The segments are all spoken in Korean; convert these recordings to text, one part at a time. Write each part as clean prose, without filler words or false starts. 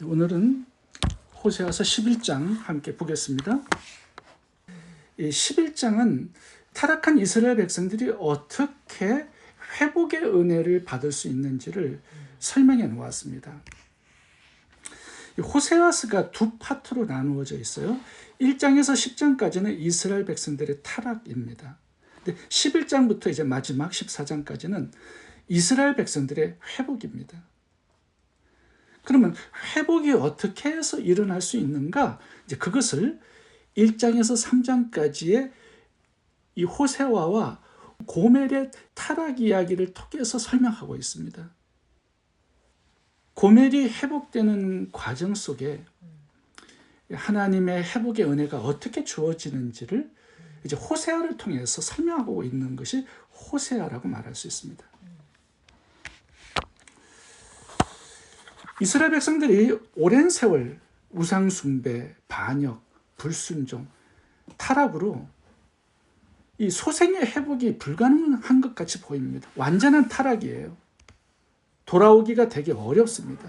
오늘은 호세아서 11장 함께 보겠습니다. 이 11장은 타락한 이스라엘 백성들이 어떻게 회복의 은혜를 받을 수 있는지를 설명해 놓았습니다. 호세아서가 두 파트로 나누어져 있어요. 1장에서 10장까지는 이스라엘 백성들의 타락입니다. 근데 11장부터 이제 마지막 14장까지는 이스라엘 백성들의 회복입니다. 그러면 회복이 어떻게 해서 일어날 수 있는가? 이제 그것을 1장에서 3장까지의 이 호세아와 고멜의 타락 이야기를 통해서 설명하고 있습니다. 고멜이 회복되는 과정 속에 하나님의 회복의 은혜가 어떻게 주어지는지를 이제 호세아를 통해서 설명하고 있는 것이 호세아라고 말할 수 있습니다. 이스라엘 백성들이 오랜 세월 우상숭배, 반역, 불순종, 타락으로 이 소생의 회복이 불가능한 것 같이 보입니다. 완전한 타락이에요. 돌아오기가 되게 어렵습니다.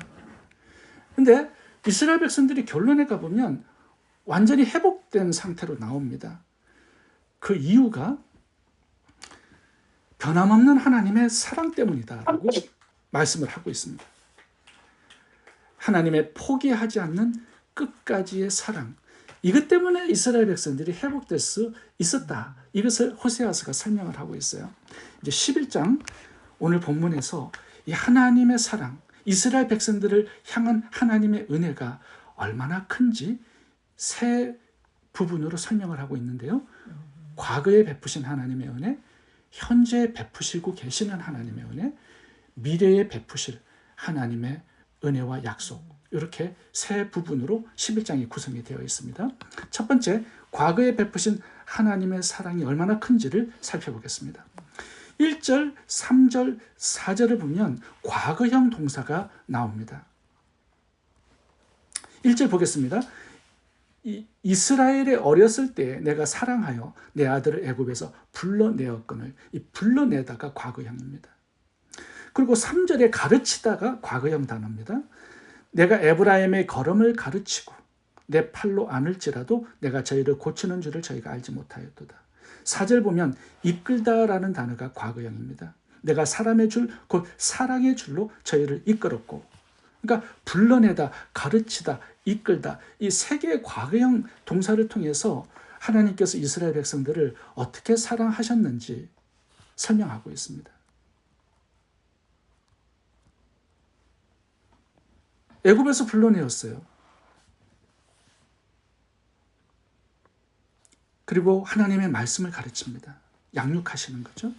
그런데 이스라엘 백성들이 결론에 가보면 완전히 회복된 상태로 나옵니다. 그 이유가 변함없는 하나님의 사랑 때문이다라고 말씀을 하고 있습니다. 하나님의 포기하지 않는 끝까지의 사랑, 이것 때문에 이스라엘 백성들이 회복될 수 있었다. 이것을 호세아서가 설명을 하고 있어요. 이제 11장 오늘 본문에서 이 하나님의 사랑, 이스라엘 백성들을 향한 하나님의 은혜가 얼마나 큰지 세 부분으로 설명을 하고 있는데요. 과거에 베푸신 하나님의 은혜, 현재 베푸시고 계시는 하나님의 은혜, 미래에 베푸실 하나님의 은혜와 약속, 이렇게 세 부분으로 11장이 구성이 되어 있습니다. 첫 번째, 과거에 베푸신 하나님의 사랑이 얼마나 큰지를 살펴보겠습니다. 1절, 3절, 4절을 보면 과거형 동사가 나옵니다. 1절 보겠습니다. 이스라엘의 어렸을 때 내가 사랑하여 내 아들을 애굽에서 불러내었거늘, 이 불러내다가 과거형입니다. 그리고 3절에 가르치다가 과거형 단어입니다. 내가 에브라임의 걸음을 가르치고 내 팔로 안을지라도 내가 저희를 고치는 줄을 저희가 알지 못하였도다. 4절 보면 이끌다라는 단어가 과거형입니다. 내가 사람의 줄, 곧 사랑의 줄로 저희를 이끌었고, 그러니까 불러내다, 가르치다, 이끌다, 이 세 개의 과거형 동사를 통해서 하나님께서 이스라엘 백성들을 어떻게 사랑하셨는지 설명하고 있습니다. 애굽에서 불러내었어요. 그리고 하나님의 말씀을 가르칩니다. 양육하시는 거죠.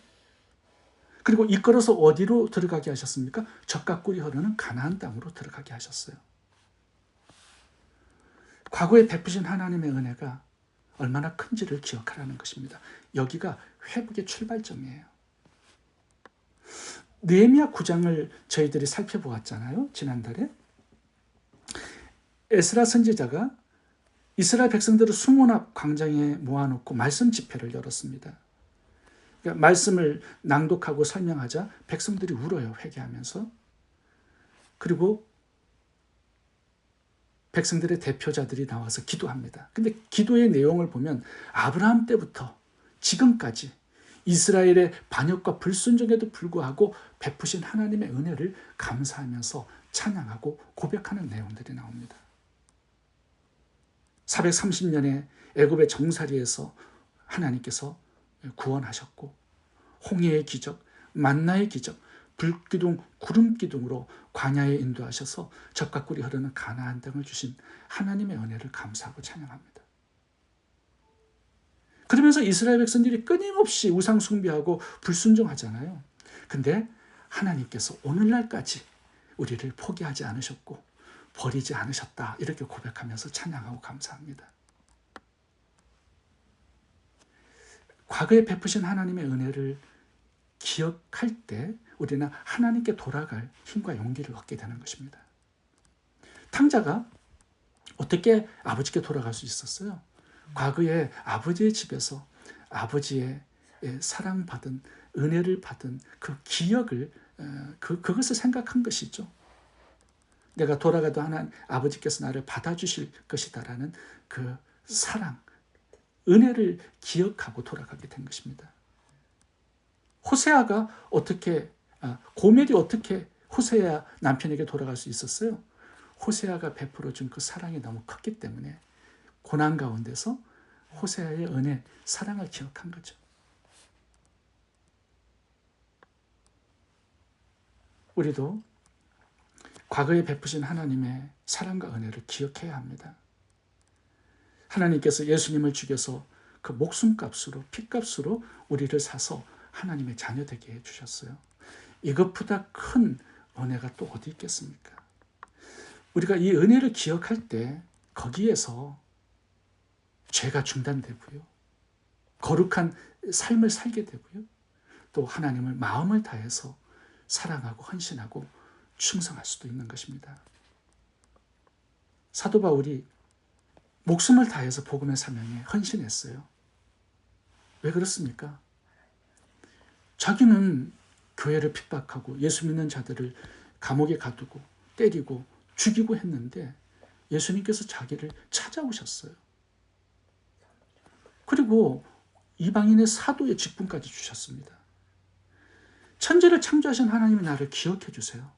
그리고 이끌어서 어디로 들어가게 하셨습니까? 젖과 꿀이 흐르는 가나안 땅으로 들어가게 하셨어요. 과거에 베푸신 하나님의 은혜가 얼마나 큰지를 기억하라는 것입니다. 여기가 회복의 출발점이에요. 느헤미야 9장을 저희들이 살펴보았잖아요. 지난달에. 에스라 선지자가 이스라엘 백성들을 수문 앞 광장에 모아놓고 말씀 집회를 열었습니다. 그러니까 말씀을 낭독하고 설명하자 백성들이 울어요. 회개하면서. 그리고 백성들의 대표자들이 나와서 기도합니다. 근데 기도의 내용을 보면 아브라함 때부터 지금까지 이스라엘의 반역과 불순종에도 불구하고 베푸신 하나님의 은혜를 감사하면서 찬양하고 고백하는 내용들이 나옵니다. 430년의 애굽의 정사리에서 하나님께서 구원하셨고, 홍해의 기적, 만나의 기적, 불기둥, 구름기둥으로 광야에 인도하셔서 젖과 꿀이 흐르는 가나안 땅을 주신 하나님의 은혜를 감사하고 찬양합니다. 그러면서 이스라엘 백성들이 끊임없이 우상 숭배하고 불순종하잖아요. 근데 하나님께서 오늘날까지 우리를 포기하지 않으셨고 버리지 않으셨다, 이렇게 고백하면서 찬양하고 감사합니다. 과거에 베푸신 하나님의 은혜를 기억할 때 우리는 하나님께 돌아갈 힘과 용기를 얻게 되는 것입니다. 탕자가 어떻게 아버지께 돌아갈 수 있었어요? 과거에 아버지의 집에서 아버지의 사랑받은, 은혜를 받은 그 기억을, 그것을 생각한 것이죠. 내가 돌아가도 하나님 아버지께서 나를 받아주실 것이다라는 그 사랑, 은혜를 기억하고 돌아가게 된 것입니다. 호세아가 어떻게 고멜이 어떻게 호세아 남편에게 돌아갈 수 있었어요? 호세아가 베풀어 준 그 사랑이 너무 컸기 때문에 고난 가운데서 호세아의 은혜, 사랑을 기억한 거죠. 우리도 과거에 베푸신 하나님의 사랑과 은혜를 기억해야 합니다. 하나님께서 예수님을 죽여서 그 목숨값으로, 피값으로 우리를 사서 하나님의 자녀 되게 해주셨어요. 이것보다 큰 은혜가 또 어디 있겠습니까? 우리가 이 은혜를 기억할 때 거기에서 죄가 중단되고요. 거룩한 삶을 살게 되고요. 또 하나님을 마음을 다해서 사랑하고 헌신하고 충성할 수도 있는 것입니다. 사도 바울이 목숨을 다해서 복음의 사명에 헌신했어요. 왜 그렇습니까? 자기는 교회를 핍박하고 예수 믿는 자들을 감옥에 가두고 때리고 죽이고 했는데 예수님께서 자기를 찾아오셨어요. 그리고 이방인의 사도의 직분까지 주셨습니다. 천지를 창조하신 하나님이 나를 기억해 주세요.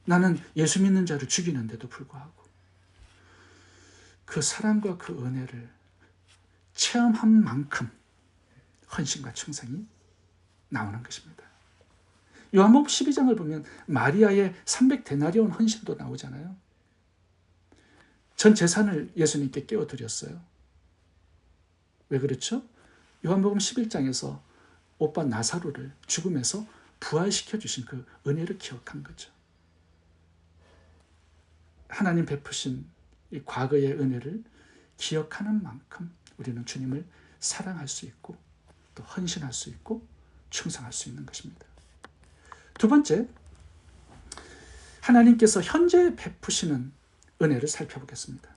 나는 예수 믿는 자를 죽이는데도 불구하고 그 사랑과 그 은혜를 체험한 만큼 헌신과 충성이 나오는 것입니다. 요한복음 12장을 보면 마리아의 300데나리온 헌신도 나오잖아요. 전 재산을 예수님께 깨워드렸어요. 왜 그렇죠? 요한복음 11장에서 오빠 나사로를 죽음에서 부활시켜 주신 그 은혜를 기억한 거죠. 하나님 베푸신 이 과거의 은혜를 기억하는 만큼 우리는 주님을 사랑할 수 있고 또 헌신할 수 있고 충성할 수 있는 것입니다. 두 번째, 하나님께서 현재 베푸시는 은혜를 살펴보겠습니다.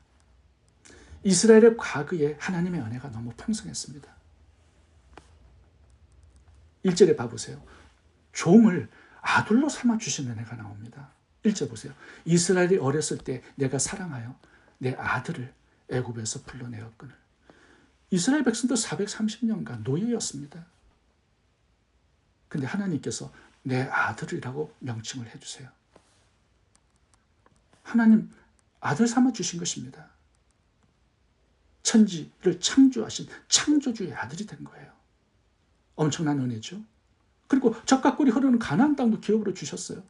이스라엘의 과거에 하나님의 은혜가 너무 풍성했습니다. 1절에 봐보세요. 종을 아들로 삼아주신 은혜가 나옵니다. 1절 보세요. 이스라엘이 어렸을 때 내가 사랑하여 내 아들을 애굽에서 불러내었거늘. 이스라엘 백성도 430년간 노예였습니다. 근데 하나님께서 내 아들이라고 명칭을 해주세요. 하나님 아들 삼아주신 것입니다. 천지를 창조하신 창조주의 아들이 된 거예요. 엄청난 은혜죠. 그리고 젖과 꿀이 흐르는 가나안 땅도 기업으로 주셨어요.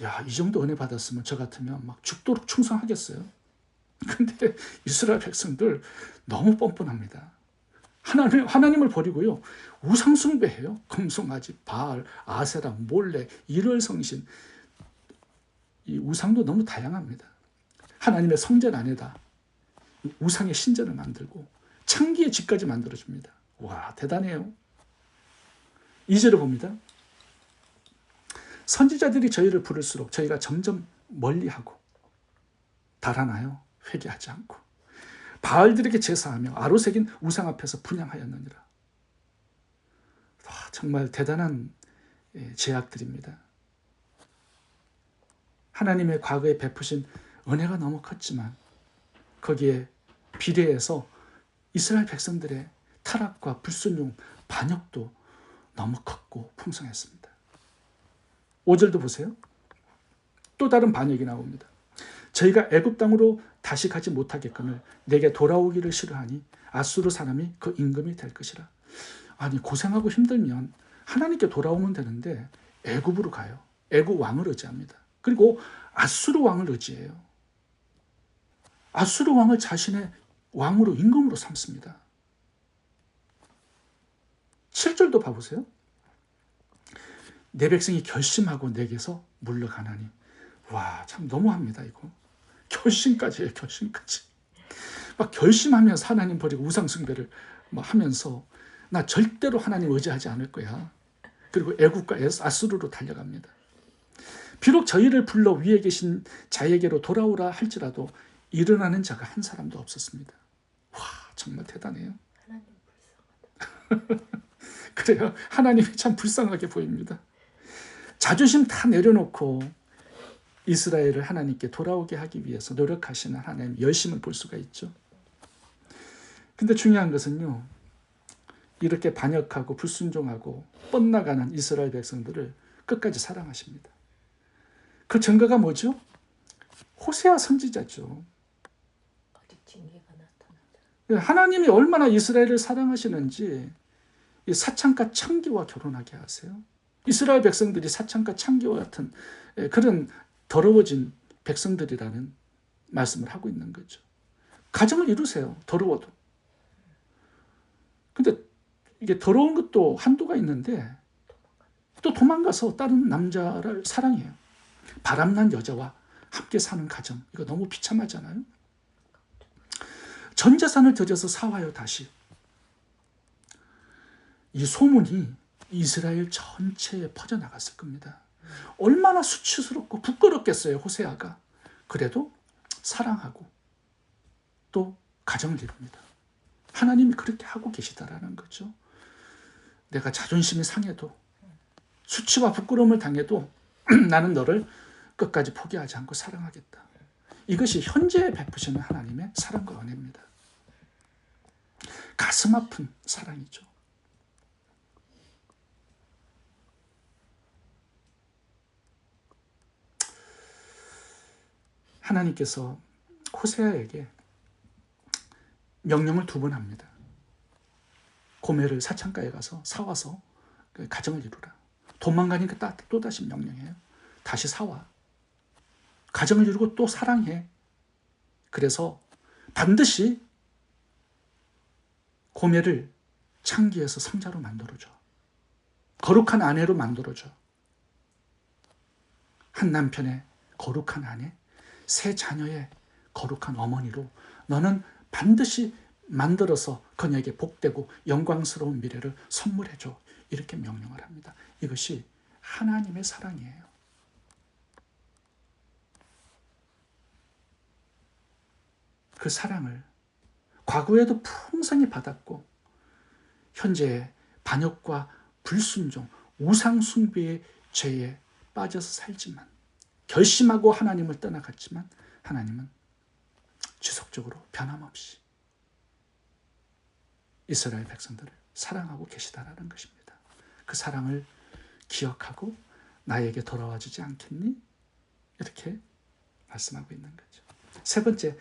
야, 이 정도 은혜 받았으면 저 같으면 막 죽도록 충성하겠어요. 근데 이스라엘 백성들 너무 뻔뻔합니다. 하나님을 버리고요. 우상숭배해요. 금송아지, 바알, 아세라, 몰레, 일월성신. 이 우상도 너무 다양합니다. 하나님의 성전 안에다 우상의 신전을 만들고 창기의 집까지 만들어줍니다. 와, 대단해요. 2절을 봅니다. 선지자들이 저희를 부를수록 저희가 점점 멀리하고 달아나요. 회개하지 않고 바알들에게 제사하며 아로새긴 우상 앞에서 분향하였느니라. 와, 정말 대단한 죄악들입니다. 하나님의 과거에 베푸신 은혜가 너무 컸지만 거기에 비례해서 이스라엘 백성들의 타락과 불순종, 반역도 너무 컸고 풍성했습니다. 5절도 보세요. 또 다른 반역이 나옵니다. 저희가 애굽 땅으로 다시 가지 못하겠거늘 내게 돌아오기를 싫어하니 아수르 사람이 그 임금이 될 것이라. 아니, 고생하고 힘들면 하나님께 돌아오면 되는데 애굽으로 가요. 애굽 왕을 의지합니다. 그리고 아수르 왕을 의지해요. 아수르 왕을 자신의 왕으로 임금으로 삼습니다. 7절도 봐보세요. 내 백성이 결심하고 내게서 물러가나니. 와, 참 너무합니다 이거. 결심까지 해요. 결심까지. 막 결심하면서 하나님 버리고 우상숭배를 막 하면서 나 절대로 하나님 의지하지 않을 거야. 그리고 애국과 아수르로 달려갑니다. 비록 저희를 불러 위에 계신 자에게로 돌아오라 할지라도 일어나는 자가 한 사람도 없었습니다. 와, 정말 대단해요. 하나님 불쌍하다. 그래요. 하나님이 참 불쌍하게 보입니다. 자존심 다 내려놓고 이스라엘을 하나님께 돌아오게 하기 위해서 노력하시는 하나님의 열심을 볼 수가 있죠. 근데 중요한 것은요, 이렇게 반역하고 불순종하고 뻗나가는 이스라엘 백성들을 끝까지 사랑하십니다. 그 증거가 뭐죠? 호세아 선지자죠. 아직 징계가 나타나더라. 하나님이 얼마나 이스라엘을 사랑하시는지 이 사창가 창기와 결혼하게 하세요. 이스라엘 백성들이 사창가 창기와 같은 그런 더러워진 백성들이라는 말씀을 하고 있는 거죠. 가정을 이루세요. 더러워도. 근데 이게 더러운 것도 한도가 있는데 또 도망가서 다른 남자를 사랑해요. 바람난 여자와 함께 사는 가정, 이거 너무 비참하잖아요. 전 재산을 들여서 사와요. 다시. 이 소문이 이스라엘 전체에 퍼져나갔을 겁니다. 얼마나 수치스럽고 부끄럽겠어요. 호세아가. 그래도 사랑하고 또 가정을 이룹니다. 하나님이 그렇게 하고 계시다라는 거죠. 내가 자존심이 상해도 수치와 부끄러움을 당해도 나는 너를 끝까지 포기하지 않고 사랑하겠다. 이것이 현재 베푸시는 하나님의 사랑과 은혜입니다. 가슴 아픈 사랑이죠. 하나님께서 호세아에게 명령을 2번 합니다. 고멜을 사창가에 가서 사와서 가정을 이루라. 도망가니까 또다시 명령해요. 다시 사와. 가정을 이루고 또 사랑해. 그래서 반드시 고멜을 창기에서 성자로 만들어줘. 거룩한 아내로 만들어줘. 한 남편의 거룩한 아내, 3 자녀의 거룩한 어머니로 너는 반드시 만들어서 그녀에게 복되고 영광스러운 미래를 선물해줘. 이렇게 명령을 합니다. 이것이 하나님의 사랑이에요. 그 사랑을 과거에도 풍성히 받았고 현재 반역과 불순종, 우상숭배의 죄에 빠져서 살지만 결심하고 하나님을 떠나갔지만 하나님은 지속적으로 변함없이 이스라엘 백성들을 사랑하고 계시다라는 것입니다. 그 사랑을 기억하고 나에게 돌아와 주지 않겠니? 이렇게 말씀하고 있는 거죠. 3 번째,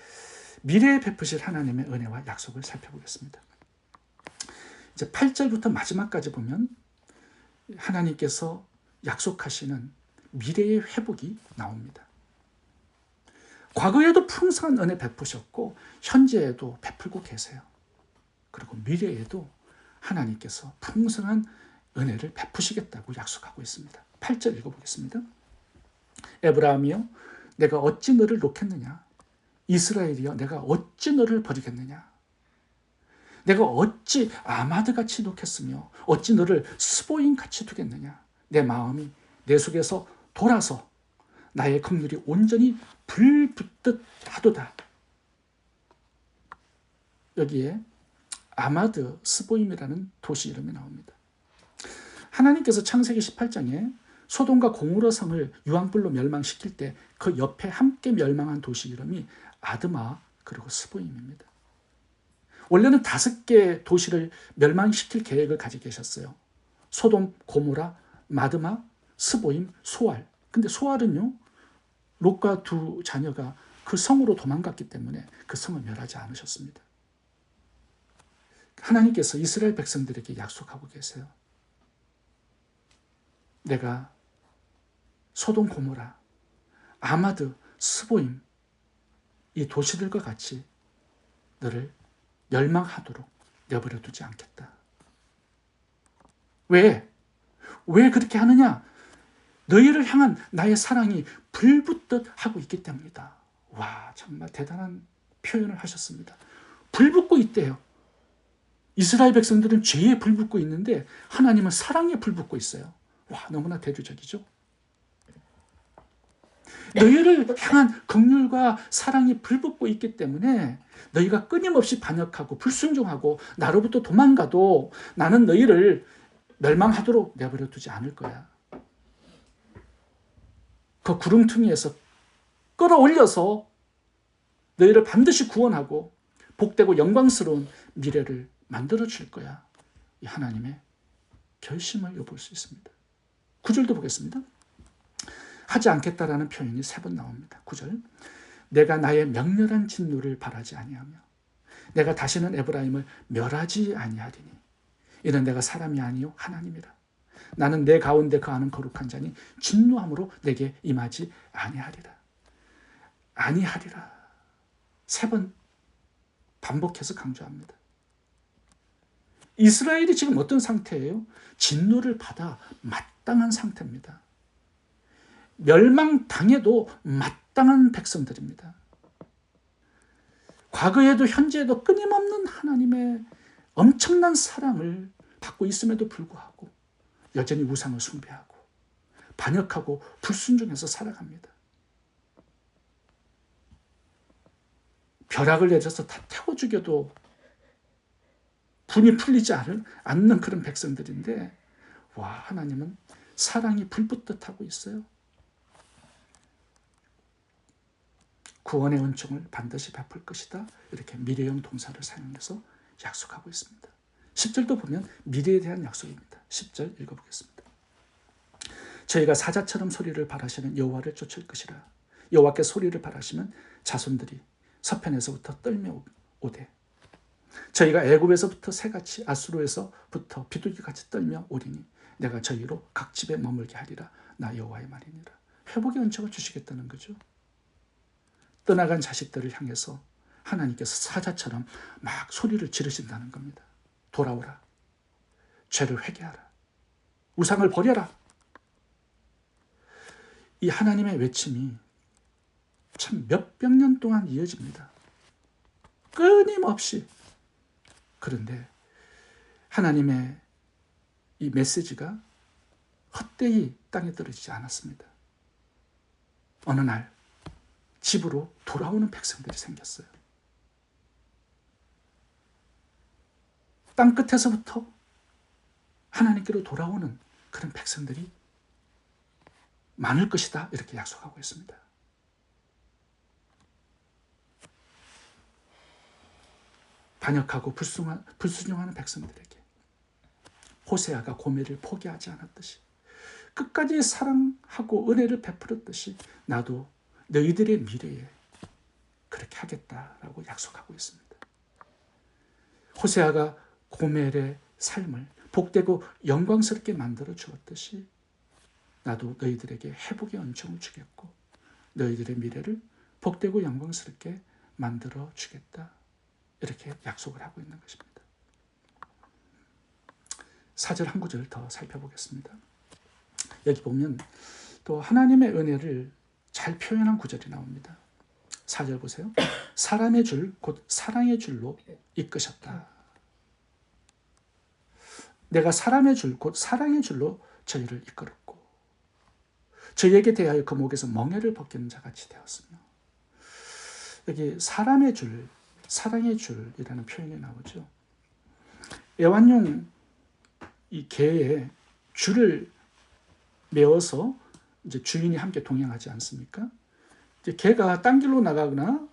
미래에 베푸실 하나님의 은혜와 약속을 살펴보겠습니다. 이제 8절부터 마지막까지 보면 하나님께서 약속하시는 미래의 회복이 나옵니다. 과거에도 풍성한 은혜 베푸셨고 현재에도 베풀고 계세요. 그리고 미래에도 하나님께서 풍성한 은혜를 베푸시겠다고 약속하고 있습니다. 8절 읽어보겠습니다. 에브라함이여 내가 어찌 너를 놓겠느냐? 이스라엘이여 내가 어찌 너를 버리겠느냐? 내가 어찌 아마드같이 놓겠으며 어찌 너를 스보임같이 두겠느냐? 내 마음이 내 속에서 돌아서 나의 긍휼이 온전히 불붙듯 하도다. 여기에 아마드 스보임이라는 도시 이름이 나옵니다. 하나님께서 창세기 18장에 소돔과 고모라 성을 유황불로 멸망시킬 때 그 옆에 함께 멸망한 도시 이름이 아드마 그리고 스보임입니다. 원래는 5개 도시를 멸망시킬 계획을 가지고 계셨어요. 소돔, 고모라, 마드마, 스보임, 소알. 근데 소알은요, 롯과 2 자녀가 그 성으로 도망갔기 때문에 그 성을 멸하지 않으셨습니다. 하나님께서 이스라엘 백성들에게 약속하고 계세요. 내가 소돔, 고모라, 아마드, 스보임 이 도시들과 같이 너를 멸망하도록 내버려 두지 않겠다. 왜? 왜 그렇게 하느냐? 너희를 향한 나의 사랑이 불붙듯 하고 있기 때문이다. 와, 정말 대단한 표현을 하셨습니다. 불붙고 있대요. 이스라엘 백성들은 죄에 불붙고 있는데 하나님은 사랑에 불붙고 있어요. 와, 너무나 대조적이죠. 너희를 향한 긍휼과 사랑이 불붙고 있기 때문에 너희가 끊임없이 반역하고 불순종하고 나로부터 도망가도 나는 너희를 멸망하도록 내버려 두지 않을 거야. 그 구름퉁이에서 끌어올려서 너희를 반드시 구원하고 복되고 영광스러운 미래를 만들어 줄 거야. 이 하나님의 결심을 엿볼 수 있습니다. 9절도 보겠습니다. 하지 않겠다라는 표현이 3번 나옵니다. 9절. 내가 나의 명렬한 진노를 바라지 아니하며 내가 다시는 에브라임을 멸하지 아니하리니 이는 내가 사람이 아니요 하나님이라. 나는 내 가운데 거하는 거룩한 자니 진노함으로 내게 임하지 아니하리라. 아니하리라. 3번 반복해서 강조합니다. 이스라엘이 지금 어떤 상태예요? 진노를 받아 마땅한 상태입니다. 멸망당해도 마땅한 백성들입니다. 과거에도 현재에도 끊임없는 하나님의 엄청난 사랑을 받고 있음에도 불구하고 여전히 우상을 숭배하고 반역하고 불순종해서 살아갑니다. 벼락을 내려서 다 태워 죽여도 분이 풀리지 않는 그런 백성들인데, 와, 하나님은 사랑이 불붙듯 하고 있어요. 구원의 은총을 반드시 베풀 것이다. 이렇게 미래형 동사를 사용해서 약속하고 있습니다. 10절도 보면 미래에 대한 약속입니다. 10절 읽어보겠습니다. 저희가 사자처럼 소리를 발하시는 여호와를 쫓을 것이라. 여호와께 소리를 발하시면 자손들이 서편에서부터 떨며 오되 저희가 애굽에서부터 새같이 아수르에서부터 비둘기같이 떨며 오리니 내가 저희로 각 집에 머물게 하리라. 나 여호와의 말이니라. 회복의 은총을 주시겠다는 거죠. 떠나간 자식들을 향해서 하나님께서 사자처럼 막 소리를 지르신다는 겁니다. 돌아오라. 죄를 회개하라. 우상을 버려라. 이 하나님의 외침이 참 몇백 년 동안 이어집니다. 끊임없이. 그런데 하나님의 이 메시지가 헛되이 땅에 떨어지지 않았습니다. 어느 날 집으로 돌아오는 백성들이 생겼어요. 땅 끝에서부터 하나님께로 돌아오는 그런 백성들이 많을 것이다. 이렇게 약속하고 있습니다. 반역하고 불순종하는 백성들에게 호세아가 고멜을 포기하지 않았듯이 끝까지 사랑하고 은혜를 베풀었듯이 나도 너희들의 미래에 그렇게 하겠다라고 약속하고 있습니다. 호세아가 고멜의 삶을 복되고 영광스럽게 만들어 주었듯이 나도 너희들에게 회복의 은총을 주겠고 너희들의 미래를 복되고 영광스럽게 만들어 주겠다. 이렇게 약속을 하고 있는 것입니다. 4절 한 구절 더 살펴보겠습니다. 여기 보면 또 하나님의 은혜를 잘 표현한 구절이 나옵니다. 4절 보세요. 사람의 줄, 곧 사랑의 줄로 이끄셨다. 내가 사람의 줄, 곧 사랑의 줄로 저희를 이끌었고 저희에게 대하여 그 목에서 멍에를 벗기는 자같이 되었으며. 여기 사람의 줄, 사랑의 줄이라는 표현이 나오죠. 애완용 이 개에 줄을 메어서 이제 주인이 함께 동행하지 않습니까? 이제 개가 딴 길로 나가거나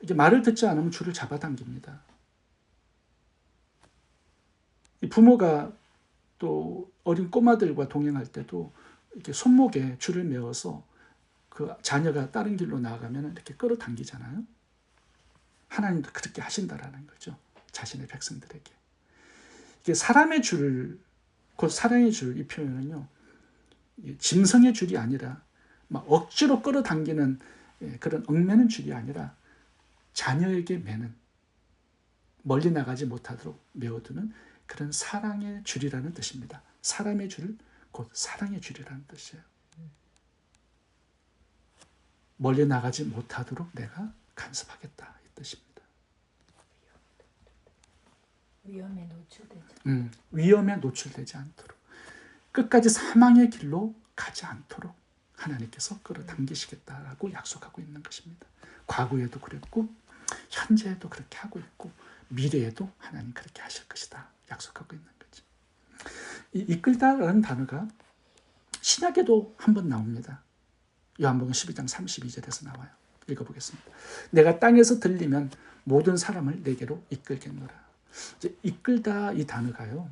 이제 말을 듣지 않으면 줄을 잡아당깁니다. 이 부모가 또 어린 꼬마들과 동행할 때도 이렇게 손목에 줄을 메어서 그 자녀가 다른 길로 나아가면 이렇게 끌어당기잖아요. 하나님도 그렇게 하신다라는 거죠. 자신의 백성들에게. 이게 사람의 줄, 곧 사랑의 줄, 이 표현은요, 짐승의 줄이 아니라 막 억지로 끌어당기는 그런 얽매는 줄이 아니라 자녀에게 매는, 멀리 나가지 못하도록 메어두는 그런 사랑의 줄이라는 뜻입니다. 사람의 줄, 곧 사랑의 줄이라는 뜻이에요. 멀리 나가지 못하도록 내가 간섭하겠다, 이 뜻입니다. 위험에 노출되지 않도록, 끝까지 사망의 길로 가지 않도록 하나님께서 끌어당기시겠다라고 약속하고 있는 것입니다. 과거에도 그랬고 현재에도 그렇게 하고 있고 미래에도 하나님 그렇게 하실 것이다 약속하고 있는 거죠. 이 이끌다라는 단어가 신약에도 한번 나옵니다. 요한복음 12장 32절에서 나와요. 읽어보겠습니다. 내가 땅에서 들리면 모든 사람을 내게로 이끌겠노라. 이제 이끌다 이 단어가요.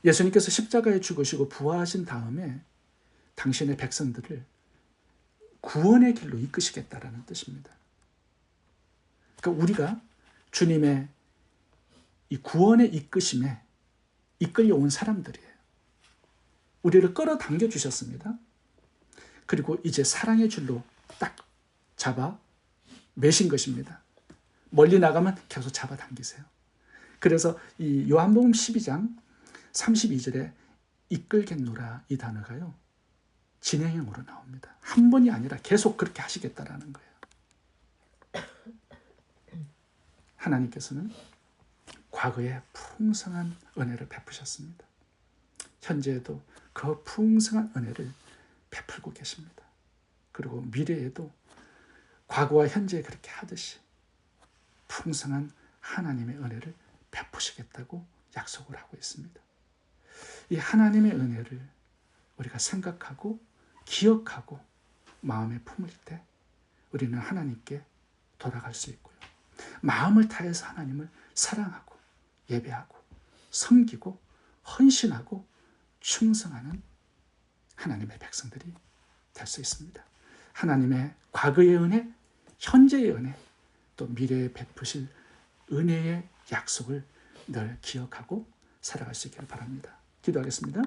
예수님께서 십자가에 죽으시고 부활하신 다음에 당신의 백성들을 구원의 길로 이끄시겠다라는 뜻입니다. 그러니까 우리가 주님의 이 구원의 이끄심에 이끌려온 사람들이에요. 우리를 끌어당겨 주셨습니다. 그리고 이제 사랑의 줄로 딱 잡아 매신 것입니다. 멀리 나가면 계속 잡아당기세요. 그래서 이 요한복음 12장 32절에 이끌겠노라 이 단어가요. 진행형으로 나옵니다. 한 번이 아니라 계속 그렇게 하시겠다라는 거예요. 하나님께서는 과거에 풍성한 은혜를 베푸셨습니다. 현재에도 그 풍성한 은혜를 베풀고 계십니다. 그리고 미래에도 과거와 현재에 그렇게 하듯이 풍성한 하나님의 은혜를 베푸시겠다고 약속을 하고 있습니다. 이 하나님의 은혜를 우리가 생각하고 기억하고 마음에 품을 때 우리는 하나님께 돌아갈 수 있고요. 마음을 다해서 하나님을 사랑하고 예배하고 섬기고 헌신하고 충성하는 하나님의 백성들이 될 수 있습니다. 하나님의 과거의 은혜, 현재의 은혜, 또 미래에 베푸실 은혜의 약속을 늘 기억하고 살아갈 수 있기를 바랍니다. 기도하겠습니다.